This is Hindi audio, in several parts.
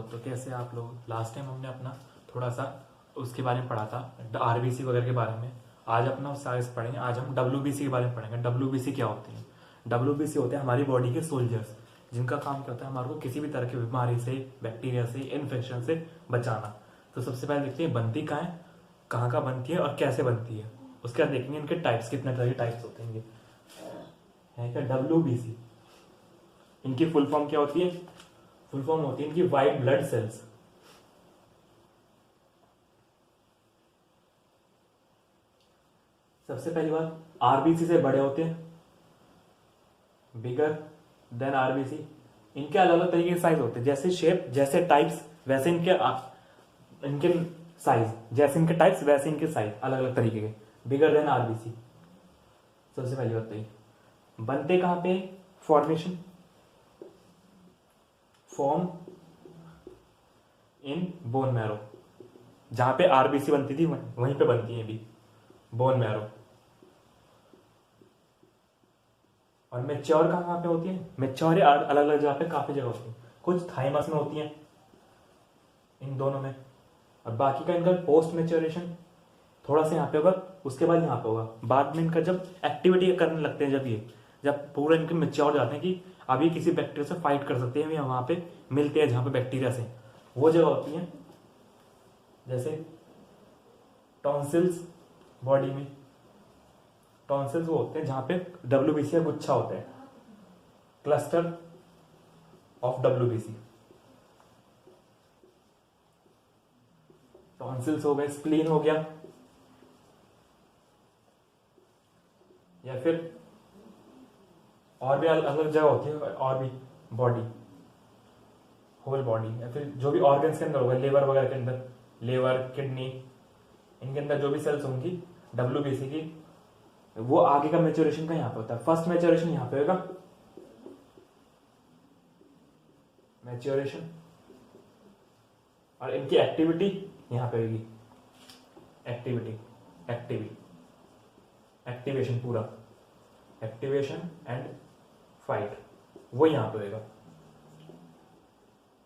तो कैसे आप लोग? लास्ट टाइम हमने अपना थोड़ा सा उसके बारे में पढ़ा था, आरबीसी वगैरह के बारे में। आज अपना साइंस पढ़ेंगे। आज हम डब्ल्यूबीसी के बारे में पढ़ेंगे। डब्ल्यूबीसी क्या होती है? डब्ल्यूबीसी होते हैं हमारी बॉडी के सोल्जर्स, जिनका काम क्या होता है हमारे को किसी भी तरह की बीमारी से, बैक्टीरिया से, इन्फेक्शन से बचाना। तो सबसे पहले देखते हैं बनती कहाँ है, कहाँ बनती है और कैसे बनती है। उसके बाद देखेंगे इनके टाइप्स, कितने तरह के टाइप्स होते हैं। ये क्या डब्ल्यूबीसी, इनकी फुल फॉर्म क्या होती है? फुल फॉर्म होती है इनकी व्हाइट ब्लड सेल्स। सबसे पहली बात, आरबीसी से बड़े होते हैं, बिगर देन आरबीसी। इनके अलग अलग तरीके के साइज होते हैं, जैसे शेप, जैसे टाइप्स वैसे इनके साइज, जैसे इनके टाइप्स वैसे इनके साइज अलग अलग तरीके के, बिगर देन आरबीसी। सबसे पहली बात तो ये बनते कहां पे? Formation, form in bone marrow. जहां पे आरबीसी बनती थी वहीं पे बनती है भी बोन मैरो। और मेच्योर कहां पे होती है? मेच्योर अलग अलग जगह पे काफी जगह होती है। कुछ थाइमस में होती है, इन दोनों में, और बाकी का इनका पोस्ट मेच्योरेशन थोड़ा सा यहाँ पे होगा, उसके बाद यहाँ पे होगा। बाद में इनका जब एक्टिविटी करने लगते हैं, जब पूरा इनके मेच्योर जाते हैं कि अब ये किसी बैक्टीरिया से फाइट कर सकते हैं, या वहां पे मिलते हैं जहां पे बैक्टीरिया से, वो जगह होती है। जैसे टॉन्सिल्स, बॉडी में टॉन्सिल्स वो होते हैं जहां पे डब्ल्यूबीसी का गुच्छा होता है, क्लस्टर ऑफ डब्ल्यूबीसी। टॉन्सिल्स हो गए, स्प्लीन हो गया, या फिर और भी अलग अलग जगह होती है, और भी बॉडी, होल बॉडी, या फिर जो भी ऑर्गन्स के अंदर होगा, लेवर वगैरह के अंदर, लेवर, किडनी, इनके अंदर जो भी सेल्स होंगी डब्ल्यूबीसी की, वो आगे का मैच्योरेशन का यहाँ पे होता है। फर्स्ट मैच्योरेशन यहाँ पे होगा, मैच्योरेशन, और इनकी एक्टिविटी यहाँ पे होगी, एक्टिवेशन, पूरा एक्टिवेशन एंड फाइट, वो यहां पे होगा।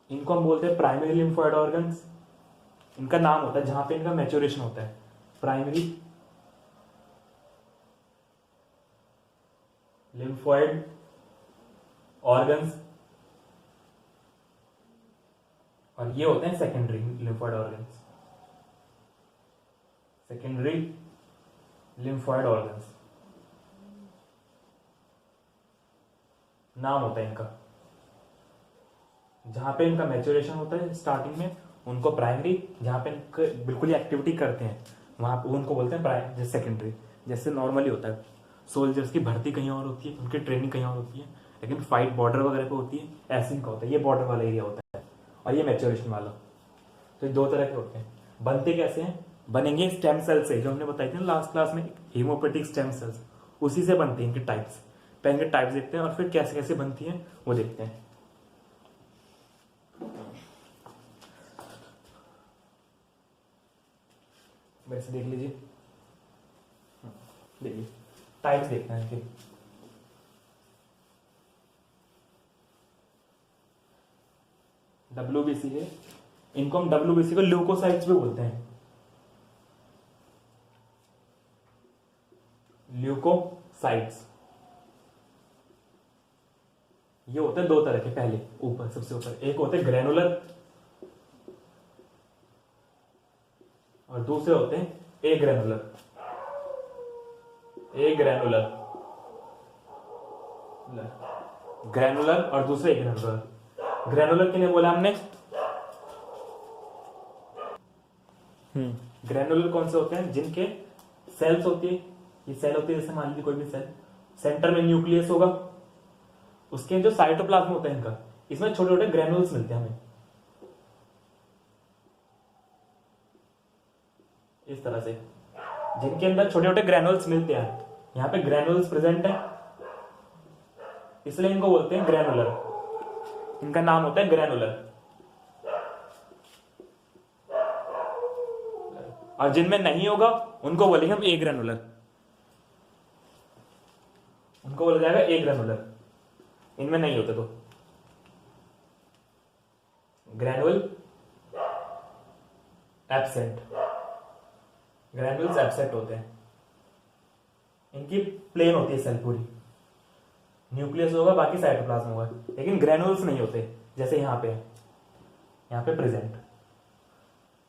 इनको हम बोलते हैं प्राइमरी लिम्फोइड ऑर्गन्स। इनका नाम होता है जहां पे इनका मैच्योरेशन होता है, प्राइमरी लिम्फोइड ऑर्गन्स, और ये होते हैं secondary lymphoid organs, secondary lymphoid organs नाम होता है इनका। जहां पे इनका मैच्योरेशन होता है स्टार्टिंग में, उनको प्राइमरी, जहां पे बिल्कुल ही एक्टिविटी करते हैं वहां पे उनको बोलते हैं सेकेंडरी। जैसे नॉर्मली होता है सोल्जर्स की भर्ती कहीं और होती है, उनकी ट्रेनिंग कहीं और होती है, लेकिन फाइट बॉर्डर वगैरह पे होती है, ऐसे इनका होता है। ये बॉर्डर वाला एरिया होता है और ये मैच्योरेशन वाला। तो ये दो तरह के होते हैं। बनते कैसे हैं? बनेंगे स्टेम सेल से, जो हमने बताई थी लास्ट क्लास में, हेमोपेटिक स्टेम सेल्स, उसी से बनती है इनके टाइप्स। पहले इनके टाइप्स देखते हैं और फिर कैसे कैसे बनती है वो देखते हैं। वैसे देख लीजिए, देखिए टाइप्स देखना है इनके। डब्ल्यूबीसी है, इनको हम डब्ल्यूबीसी को ल्यूकोसाइट्स भी बोलते हैं, ल्यूकोसाइट्स। ये होते हैं दो तरह के। पहले ऊपर, सबसे ऊपर एक होते हैं ग्रेनुलर, और दूसरे होते हैं ए ग्रेनुलर। ग्रेनुलर और दूसरे ए ग्रेनुलर। ग्रेनुलर किन्हें बोला हमने? ग्रेनुलर कौन से होते हैं? जिनके सेल्स होती है, ये सेल होती है, जैसे मान लीजिए कोई भी सेल, सेंटर में न्यूक्लियस होगा, उसके जो साइटोप्लाज्म होता है इनका, इसमें छोटे छोटे ग्रेनुल्स मिलते हैं हमें, इस तरह से, जिनके अंदर छोटे छोटे ग्रेनुल्स मिलते हैं। यहां पे ग्रेनुल्स प्रेजेंट है, इसलिए इनको बोलते हैं ग्रेनुलर। इनका नाम होता है ग्रेनुलर। और जिनमें नहीं होगा उनको बोलेंगे हम ए ग्रेनुलर, उनको बोला जाएगा ए ग्रेनुलर। इनमें नहीं होते तो ग्रैनुल एब्सेंट, ग्रैनुल्स एब्सेंट होते हैं, इनकी प्लेन होती है सेल पूरी, न्यूक्लियस होगा बाकी साइटोप्लाज्म होगा, लेकिन ग्रैनुल्स नहीं होते जैसे यहाँ पे प्रेजेंट।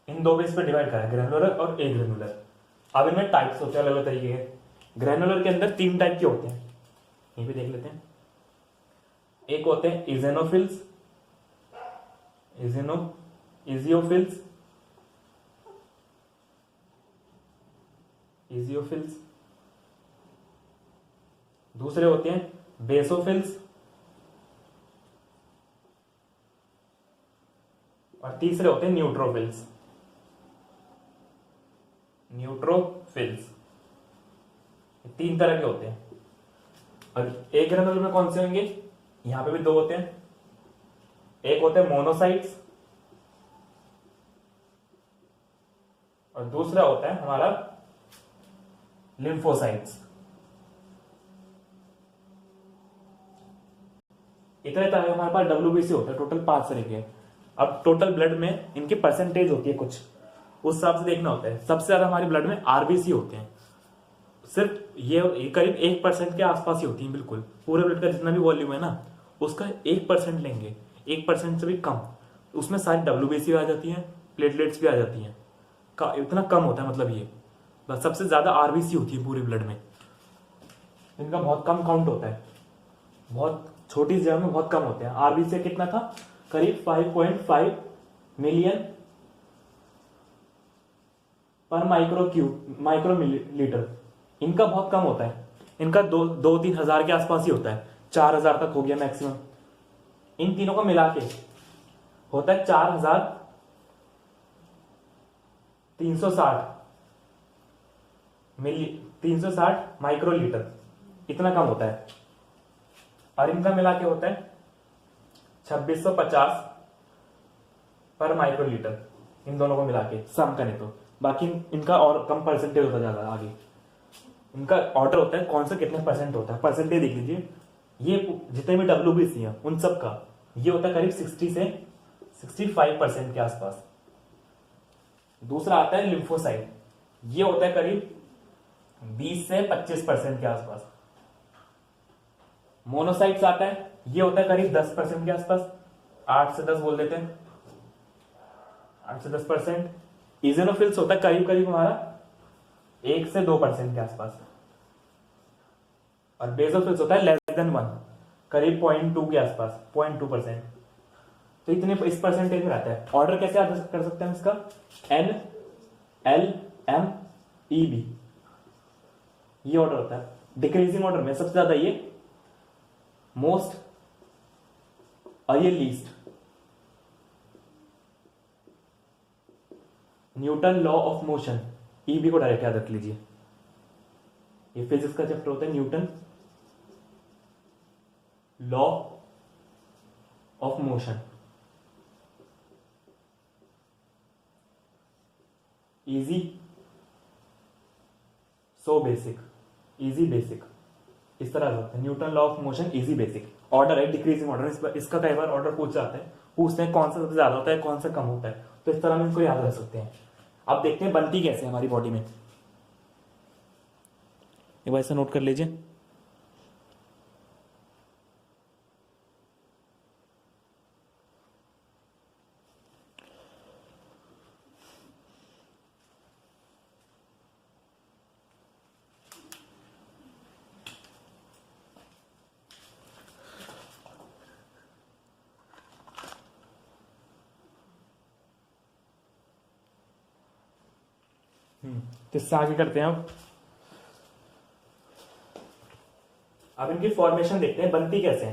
इन दो बेस पे डिवाइड करा है, ग्रैनुलर और ए ग्रैनुलर। अब इनमें टाइप्स होते हैं अलग अलग तरीके के। ग्रैनुलर के अंदर 3 टाइप के होते हैं, यहीं पे देख लेते हैं। एक होते हैं इजेनोफिल्स, इजियोफिल्स, दूसरे होते हैं बेसोफिल्स, और तीसरे होते हैं न्यूट्रोफिल्स। तीन तरह के होते हैं। और एक ग्रैनुलर में कौन से होंगे, यहां पे भी 2 होते हैं। एक होते हैं मोनोसाइट्स और दूसरा होता है हमारा लिम्फोसाइट्स। इतने तरह हमारे पास डब्ल्यूबीसी होता है, टोटल 5 तरह के। अब टोटल ब्लड में इनकी परसेंटेज होती है कुछ, उस हिसाब से देखना होता है। सबसे ज्यादा हमारी ब्लड में आरबीसी होते हैं, सिर्फ ये करीब 1% के आसपास ही होती है। बिल्कुल पूरे ब्लड का जितना भी वॉल्यूम है ना, उसका 1% लेंगे, 1% से भी कम, उसमें सारी डब्ल्यूबीसी आ जाती है, प्लेटलेट्स भी आ जाती हैं। इतना कम होता है, मतलब ये बस सबसे ज्यादा आरबीसी होती है पूरे ब्लड में। इनका बहुत कम काउंट होता है, बहुत छोटी जगह में बहुत कम होते हैं। आरबीसी कितना था, करीब 5.5 मिलियन पर माइक्रोलीटर। इनका बहुत कम होता है, इनका 2-3 हजार के आसपास ही होता है, 4,000 तक हो गया मैक्सिमम। इन तीनों को मिला के होता है 4,360 माइक्रोलीटर, इतना कम होता है। और इनका मिला के होता है 2650 पर माइक्रोलीटर, इन दोनों को मिला के सम करें तो। बाकी इनका और कम परसेंटेज होता जाता है आगे। इनका ऑर्डर होता है कौन सा कितने परसेंट होता है, परसेंटेज देख लीजिए। ये जितने भी डब्ल्यूबीसी हैं उन सब का ये होता है करीब 60 से 65% के आसपास। दूसरा आता है लिम्फोसाइट, ये होता है करीब 20 से 25% के आसपास। मोनोसाइट्स आता है, ये होता है करीब 10% के आसपास, 8 से 10 बोल देते हैं, 8 से 10%। इजेनोफिल्स होता है करीब करीब हमारा 1 से 2% के आसपास। और बेसोफिल्स होता है लेस देन 1, करीब 0.2 के आसपास, 0.2%। तो इतने इस परसेंटेज में रहता है। ऑर्डर कैसे याद कर सकते हैं इसका, NLMEB, ये ऑर्डर होता है। डिक्रीजिंग ऑर्डर में सबसे ज्यादा ये, मोस्ट और ये least. Newton law of motion, EB को डायरेक्ट याद रख लीजिए। ये फिजिक्स का चैप्टर होता है, Newton law of motion. Easy, so basic, easy basic, इस तरह होता है। Newton law of motion, easy basic. Order है डिक्रीजिंग ऑर्डर, इसका कई बार ऑर्डर पूछ जाता है, पूछते हैं कौन सा सबसे ज्यादा होता है कौन सा कम होता है, तो इस तरह हम इनको याद रख सकते हैं। अब देखते हैं बनती कैसे हमारी बॉडी में, एक बार ऐसा नोट कर लीजिए। तो इससे आगे करते हैं। अब इनकी फॉर्मेशन देखते हैं बनती कैसे है।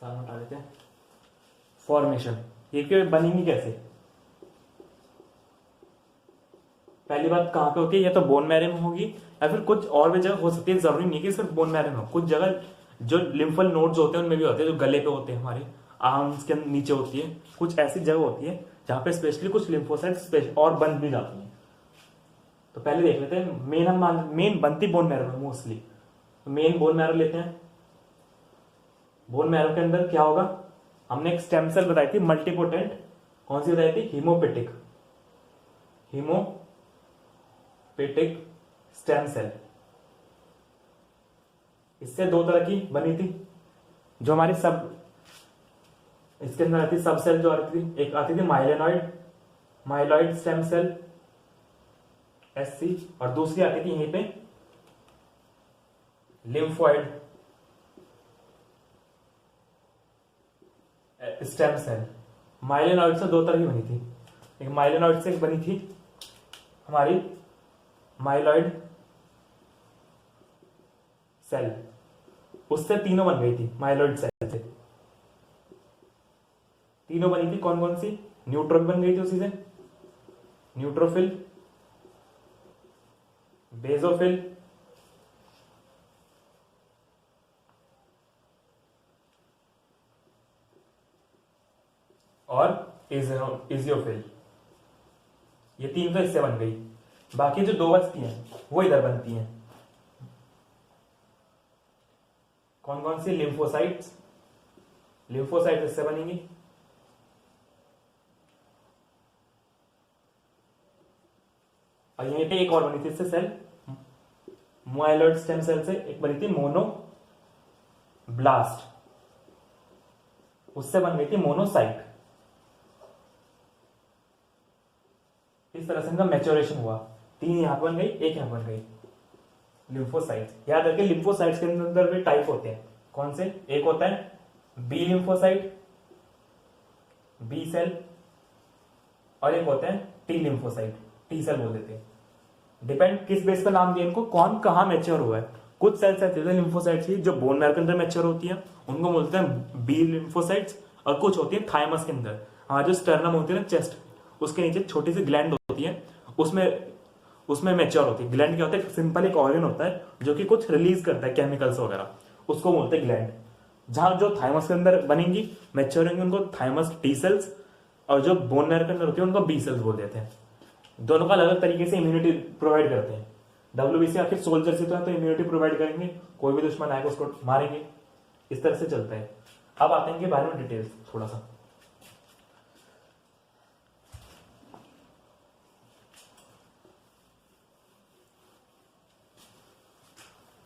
सामने हटा देते हैं फॉर्मेशन, ये बनेंगी कैसे। पहली बात कहां पे होती है, या तो बोन मैरो में होगी या फिर कुछ और भी जगह हो सकती है, जरूरी नहीं है कि सिर्फ बोन मैरो में हो। कुछ जगह जो लिम्फल नोड्स होते हैं उनमें भी होते हैं, जो गले पे होते हैं, हमारे आर्म्स के नीचे होती है, कुछ ऐसी जगह होती है जहां पे स्पेशली कुछ लिम्फोसाइट और बन भी जाती हैं। तो पहले देख लेते हैं, मेन बनती बोन मैरो में मोस्टली। तो मेन बोन मैरो लेते हैं। बोन मैरो के अंदर क्या होगा, हमने एक स्टेम सेल बताई थी मल्टीपोटेंट, कौन सी बताई थी, हीमोपेटिक स्टेम सेल। इससे दो तरह की बनी थी, जो हमारी सब इसके अंदर आती सब सेल जो आती थी, एक आती थी माइलॉइड स्टेम सेल SC, और दूसरी आती थी यहीं पे लिम्फोइड स्टेम सेल। माइलिनॉइड से दो तरह की बनी थी, एक माइलिनॉइड से बनी थी हमारी माइलॉइड सेल, उससे तीनों बन गई थी माइलॉइड सेल से। तीनों बनी थी कौन कौन सी, न्यूट्रॉन बन गई थी उसी से, न्यूट्रोफिल, बेसोफिल और इजियोफिल। ये तीन तो इससे बन गई। बाकी जो दो बचती हैं वो इधर बनती हैं, कौन कौन सी, लिम्फोसाइट्स इससे बनेंगी, और यहीं पे एक और बनी थी इससे सेल, माइलॉइड स्टेम सेल से एक बनी थी मोनोब्लास्ट, उससे बन गई थी मोनोसाइट। इस तरह से इनका मैच्योरेशन हुआ। तीन यहां पर बन गई, एक यहां बन गई लिम्फोसाइट्स। याद रखिए लिम्फोसाइट्स के अंदर भी टाइप होते हैं, कौन से, एक होता है बी लिम्फोसाइट, बी सेल, और एक होते हैं टी लिम्फोसाइट, टी सेल बोल देते हैं। डिपेंड किस बेस पर नाम दिया इनको, कौन कहां मैच्योर हुआ है। कुछ सेल्स ऐसे हैं लिम्फोसाइट्स की जो बोन मैरो के अंदर मैच्योर होती है, उनको बोलते हैं बी लिम्फोसाइट्स, और कुछ होती है थाइमस के अंदर। हाँ, जो स्टर्नम होती है ना चेस्ट, उसके नीचे छोटी सी ग्लैंड होती है, उसमें मैच्योर होती है। ग्लैंड क्या होता है, सिंपल एक ऑर्गन होता है जो कि कुछ रिलीज करता है केमिकल्स वगैरह, उसको बोलते हैं ग्लैंड। जहां जो थाइमस के अंदर बनेंगी मैच्योर होंगी उनको थाइमस टी सेल्स, और जो बोन मैरो के अंदर होती है उनको बी सेल्स बोल देते हैं। दोनों का अलग अलग तरीके से इम्यूनिटी प्रोवाइड करते हैं। WBC आखिर सोल्जर से तो इम्यूनिटी प्रोवाइड करेंगे, कोई भी दुश्मन आएगा उसको मारेंगे, इस तरह से चलता है। अब आते हैं इनके बारे में डिटेल्स थोड़ा सा।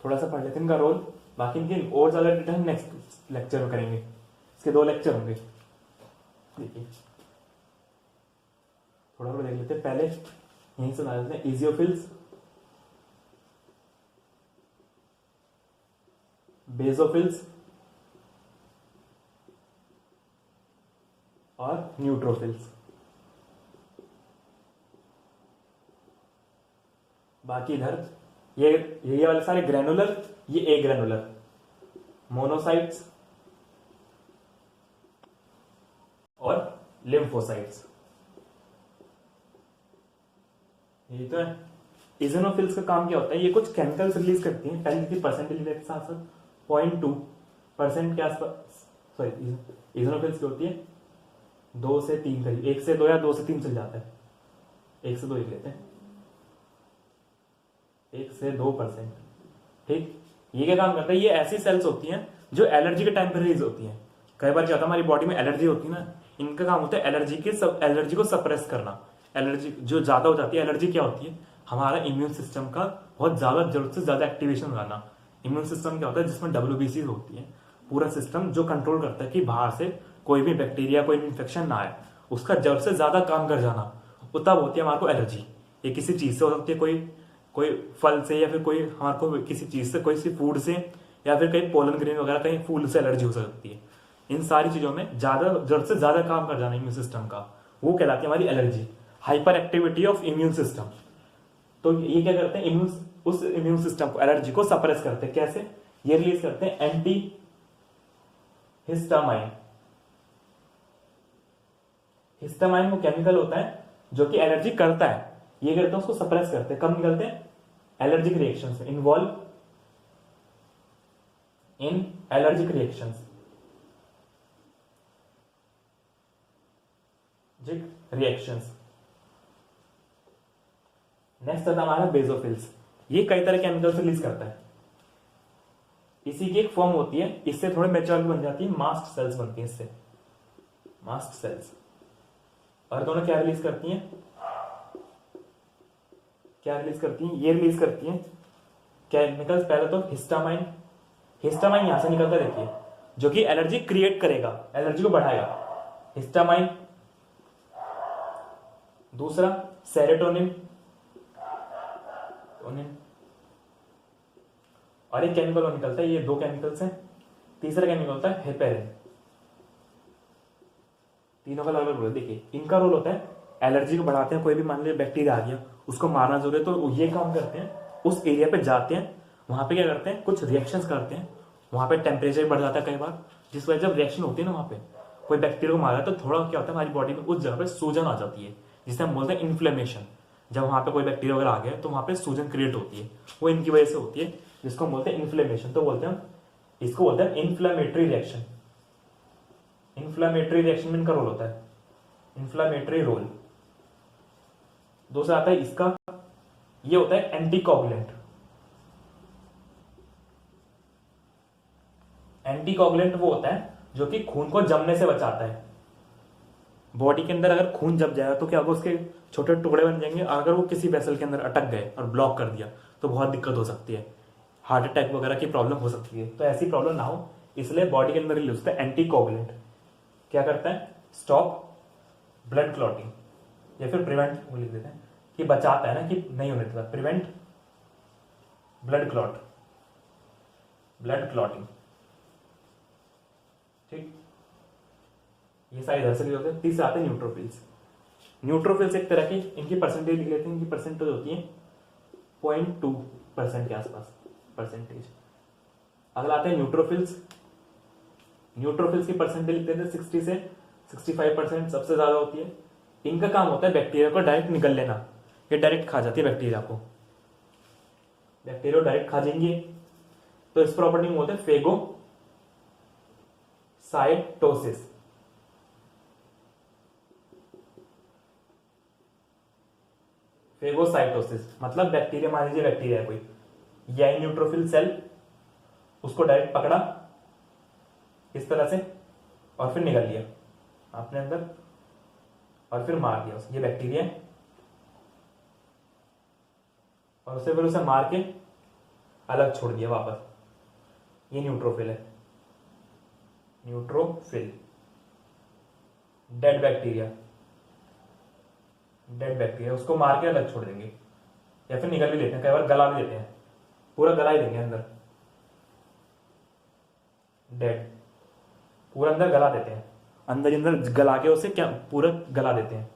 पढ़ लेते हैं इनका रोल, बाकी इनकी और ज्यादा डिटेल हम नेक्स्ट लेक्चर में करेंगे। इसके 2 लेक्चर होंगे। देखिए थोड़ा देख लेते हैं, पहले यहीं से बता देते हैं इजियोफिल्स, बेसोफिल्स और न्यूट्रोफिल्स। बाकी इधर ये वाले सारे ग्रेनुलर, ये ए ग्रेनुलर, मोनोसाइट्स और लिम्फोसाइट्स। यही तो है। इजोनोफिल्स का काम क्या होता है, ये कुछ केमिकल्स रिलीज करती हैं। पहले की परसेंटेज लेते साथ साथ 0.2% के आसपास, सॉरी इजोनोफिल्स की होती है 2 से 3 करीब, 1 से 2 या 2 से 3 चल जाता है, 1 से 2 एक लेते हैं, 1 से 2%। ठीक, ये क्या काम करता है, ये ऐसी सेल्स होती हैं जो एलर्जी के टाइम पर रिलीज होती हैं। कई बार क्या होता है, हमारी बॉडी में एलर्जी होती है ना, इनका काम होता है एलर्जी को सप्रेस करना। एलर्जी जो ज्यादा हो जाती है, एलर्जी क्या होती है, हमारा इम्यून सिस्टम का बहुत ज्यादा जरूरत से ज्यादा एक्टिवेशन लाना। इम्यून सिस्टम क्या होता है, जिसमें WBC होती है, पूरा सिस्टम जो कंट्रोल करता है कि बाहर से कोई भी बैक्टीरिया, कोई भी इंफेक्शन ना आए, उसका जरूरत से ज्यादा काम कर जाना, वो तब होती है हमारे को एलर्जी। ये किसी चीज से हो सकती है, कोई फल से, या फिर कोई हमारे को किसी चीज से, कोई सी फूड से, या फिर कहीं पोलन ग्रेन वगैरह कहीं फूल से एलर्जी हो सकती है। इन सारी चीजों में ज्यादा जरूरत से ज्यादा काम कर जाना इम्यून सिस्टम का, वो कहलाती है हमारी allergy, hyper activity of immune system. तो ये क्या करते हैं, उस इम्यून सिस्टम को, एलर्जी को सप्रेस करते हैं। कैसे, ये रिलीज करते हैं एंटी हिस्टामाइन। हिस्टामाइन वो केमिकल होता है जो कि एलर्जी करता है, ये करते हैं उसको सप्रेस करते हैं। कब निकलते हैं, एलर्जिक रिएक्शंस में, इन्वॉल्व इन एलर्जिक रिएक्शंस। ठीक, रिएक्शंस। नेक्स्ट आता हमारा बेसोफिल्स। ये कई तरह केमिकल्स रिलीज करता है, इसी की एक फॉर्म होती है, इससे थोड़े मैच्योर बन जाती है, मास्ट सेल्स बनती है इससे, मास्ट सेल्स। और दोनों क्या रिलीज करती हैं, क्या रिलीज करती हैं, ये रिलीज करती हैं केमिकल्स। पहले तो हिस्टामाइन, हिस्टामाइन यहां से निकलता देखिए, जो कि एलर्जी क्रिएट करेगा, एलर्जी को बढ़ाएगा, हिस्टामाइन। दूसरा सेरोटोनिन, और एक केमिकल और निकलता है, ये दो केमिकल्स हैं। तीसरा केमिकल होता है हेपेरिन। तीनों का अलग रोल है। देखिए इनका रोल होता है एलर्जी को बढ़ाते हैं, कोई भी मान लीजिए बैक्टीरिया आ गया उसको मारना जरूरी है, तो ये काम करते हैं, उस एरिया पे जाते हैं, वहां पे क्या करते हैं, कुछ रिएक्शंस करते हैं, वहां पे टेम्परेचर बढ़ जाता है कई बार, जिस वजह जब रिएक्शन होती है ना, वहां पे कोई बैक्टीरिया को मारा तो थोड़ा क्या होता है हमारी बॉडी में उस जगह पे सूजन आ जाती है, जिसे हम बोलते हैं इन्फ्लेमेशन। जब वहां पे कोई बैक्टीरिया वगैरह आ गया तो वहां पे सूजन क्रिएट होती है, वो इनकी वजह से होती है, जिसको हम बोलते हैं इन्फ्लेमेशन। तो बोलते हैं इसको बोलते हैं इन्फ्लेमेटरी रिएक्शन। इन्फ्लेमेटरी रिएक्शन में इनका रोल होता है, इन्फ्लेमेटरी रोल। दूसरा आता है इसका, ये होता है एंटीकोगुलेंट। एंटीकोगुलेंट वो होता है जो कि खून को जमने से बचाता है। बॉडी के अंदर अगर खून जम जाएगा तो क्या होगा, उसके छोटे टुकड़े बन जाएंगे, अगर वो किसी वेसल के अंदर अटक गए और ब्लॉक कर दिया तो बहुत दिक्कत हो सकती है, हार्ट अटैक वगैरह की प्रॉब्लम हो सकती है। तो ऐसी प्रॉब्लम ना हो इसलिए बॉडी के अंदर रिलीज होता है एंटीकोगुलेंट। क्या करता है, स्टॉप ब्लड क्लॉटिंग, या फिर प्रिवेंट, वो लिख देते हैं कि बचाता है ना, कि नहीं होने देता, prevent blood clot, blood clotting. ठीक, ये सारे इधर से लिख होते हैं। तीसरा आते हैं न्यूट्रोफिल्स। न्यूट्रोफिल्स एक तरह की, इनकी परसेंटेज लिख लेते हैं, इनकी परसेंटेज होती है 0.2% के आसपास परसेंटेज। अगला आते हैं न्यूट्रोफिल्स। न्यूट्रोफिल्स की परसेंटेज लिखते हैं 60 से 65% सबसे ज्यादा होती है। इनका काम होता है बैक्टीरिया को डायरेक्ट निकल लेना, ये डायरेक्ट खा जाती है बैक्टीरिया को, बैक्टीरिया डायरेक्ट खा जाएंगे। तो इस प्रॉपर्टी में बोलते हैं फेगोसाइटोसिस। फेगोसाइटोसिस मतलब बैक्टीरिया, मान लीजिए बैक्टीरिया कोई, यही न्यूट्रोफिल सेल उसको डायरेक्ट पकड़ा इस तरह से और फिर निकल लिया अपने अंदर और फिर मार दिया ये बैक्टीरिया, और उसे फिर उसे मार के अलग छोड़ दिया वापस। ये न्यूट्रोफिल है, neutrophil. Dead bacteria, dead bacteria उसको मार के अलग छोड़ देंगे, या फिर निकल भी लेते हैं, कई बार गला भी देते हैं, पूरा गला ही देंगे अंदर, डेड पूरा अंदर गला देते हैं, अंदर अंदर गला के उसे क्या पूरा गला देते हैं,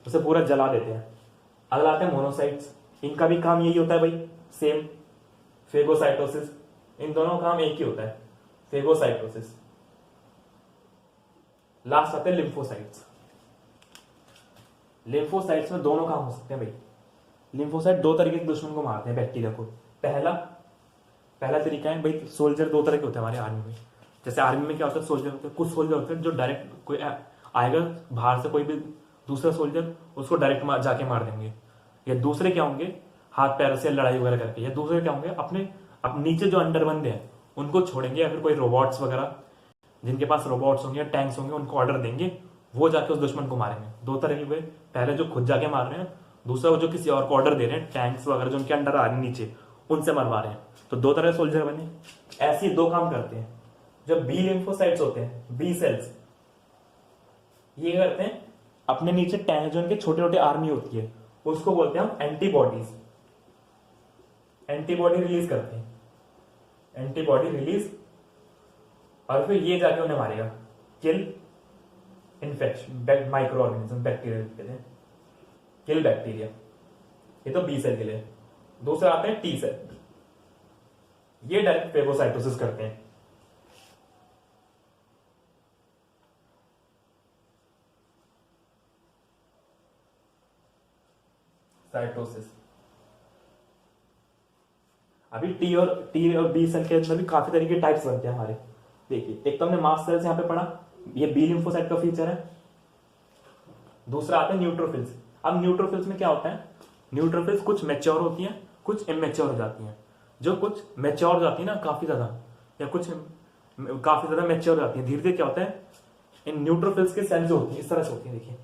उसे पूरा जला देते हैं। अगला आते हैं मोनोसाइट्स। इनका भी काम यही होता है भाई, सेम फेगोसाइटोसिस, इन दोनों का काम एक ही होता है, फेगोसाइटोसिस। लास्ट आते हैं लिम्फोसाइट्स। लिम्फोसाइट्स में दोनों काम हो सकते हैं भाई। लिम्फोसाइट दो तरीके के दुश्मन को मारते हैं बैक्टीरिया को। पहला तरीका है भाई, सोल्जर दो तरह के होते हैं हमारे आर्मी में। जैसे आर्मी में क्या होता है, सोल्जर होते हैं, कुछ सोल्जर होते हैं जो डायरेक्ट कोई आएगा बाहर से, कोई भी दूसरा सोल्जर उसको डायरेक्ट जाके मार देंगे। या दूसरे क्या होंगे, हाथ पैर से लड़ाई वगैरह करके। या दूसरे क्या होंगे, अपने नीचे जो अंडर बंदे हैं उनको छोड़ेंगे, या फिर कोई रोबोट्स वगैरह जिनके पास रोबोट्स होंगे या टैंक्स होंगे उनको ऑर्डर देंगे, वो जाके उस दुश्मन को मारेंगे। दो तरह के हुए, पहले जो खुद जाके मार रहे हैं, दूसरा वो जो किसी और को ऑर्डर दे रहे हैं, टैंक्स वगैरह जो उनके अंडर आ रहे हैं नीचे, उनसे मरवा रहे हैं। तो दो तरह के सोल्जर बने। ऐसे ही दो काम करते हैं। जब बी लिम्फोसाइट्स होते हैं, बी सेल्स, ये करते हैं अपने नीचे टैंक, जो उनके छोटे छोटे आर्मी होती है, उसको बोलते हैं हम एंटीबॉडीज। एंटीबॉडी रिलीज करते हैं, एंटीबॉडी रिलीज, और फिर ये जाके उन्हें मारेगा, किल इन्फेक्शन, माइक्रो ऑर्गेनिज्म, बैक्टीरिया कहते हैं, किल बैक्टीरिया। ये तो बी सेल के लिए। दूसरा आते हैं टी सेल, ये डायरेक्ट फेगोसाइटोसिस करते हैं। साइटोसिस। अभी टी और बी सेल के अंदर भी काफी तरीके के टाइप्स बनते हैं हमारे। देखिए, एक तो हमने मास्ट सेल्स यहां पे पढ़ा, ये बी लिम्फोसाइट का फीचर है। दूसरा आता है न्यूट्रोफिल्स। अब न्यूट्रोफिल्स में क्या होता है, न्यूट्रोफिल्स कुछ मैच्योर होती हैं, कुछ इमेच्योर हो जाती हैं। जो कुछ मैच्योर हो जाती है ना काफी ज्यादा, या कुछ काफी ज्यादा मैच्योर हो जाती है, धीरे धीरे क्या होता है, इन न्यूट्रोफिल्स के सेल जो होती है इस तरह से होती है, देखिए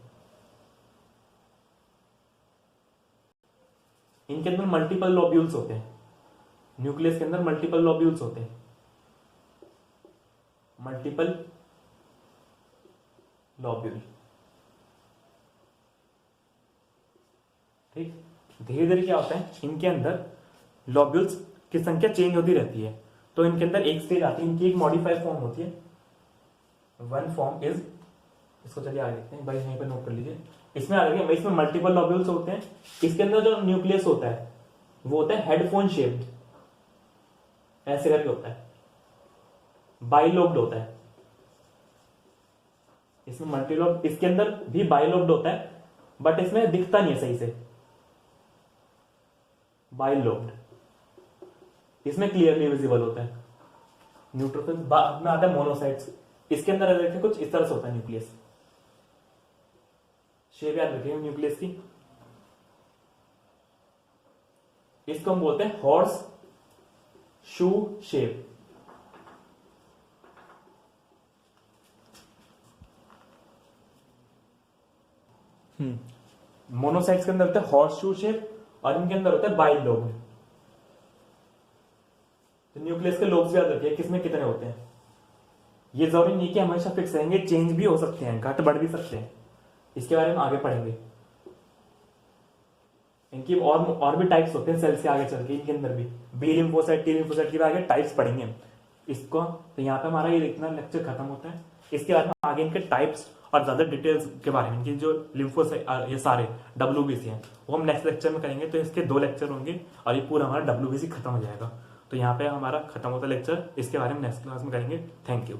इनके अंदर मल्टीपल लोब्यूल्स होते हैं, न्यूक्लियस के अंदर मल्टीपल लोब्यूल्स होते हैं, मल्टीपल लोब्यूल। ठीक, धीरे धीरे क्या होता है, इनके अंदर लोब्यूल्स की संख्या चेंज होती रहती है। तो इनके अंदर एक स्टेज आती है, इनकी एक मॉडिफाइड फॉर्म होती है। वन फॉर्म इज, इसको चलिए आगे देखते हैं भाई, यहीं पर नोट कर लीजिए। इसमें आ गया, इसमें मल्टीपल लोब्यूल्स होते हैं। इसके अंदर जो न्यूक्लियस होता है वो होता है हेडफोन शेप्ड, ऐसे करके होता है, बाइलोब्ड होता है। इसमें मल्टीलोब, इसके अंदर भी बाइलोब्ड होता है, बट इसमें दिखता नहीं है सही से, बाइलोब्ड। इसमें क्लियरली विजिबल होता है। न्यूट्रोफिल्स बाद में आता है मोनोसाइट्स। इसके अंदर देखिए कुछ इस तरह से होता है न्यूक्लियस, शेप याद रखिए न्यूक्लियस की। इसको हम बोलते हैं हॉर्स शू शेप। मोनोसाइट्स के अंदर होता है हॉर्स शू शेप, और इनके अंदर होता है बाइलोब्ड। तो न्यूक्लियस के लोब्स याद रखिए किसमें कितने होते हैं। ये जरूरी नहीं कि हमेशा फिक्स रहेंगे, चेंज भी हो सकते हैं, घट बढ़ भी सकते हैं। इसके बारे में आगे पढ़ेंगे। इनकी और भी टाइप्स होते हैं सेल्स के आगे चल के, इनके अंदर भी बी लिम्फोसाइट, टी लिम्फोसाइट के आगे टाइप्स पढ़ेंगे इसको। तो यहाँ पे हमारा ये इतना लेक्चर खत्म होता है। इसके बाद में आगे इनके टाइप्स और ज्यादा डिटेल्स के बारे में, इनकी जो लिम्फोसाइट ये सारे WBC हैं वो हम नेक्स्ट लेक्चर में करेंगे। तो इसके 2 लेक्चर होंगे और ये पूरा हमारा WBC खत्म हो जाएगा। तो यहाँ पे हमारा खत्म होता है लेक्चर, इसके बारे में नेक्स्ट क्लास में करेंगे। Thank you.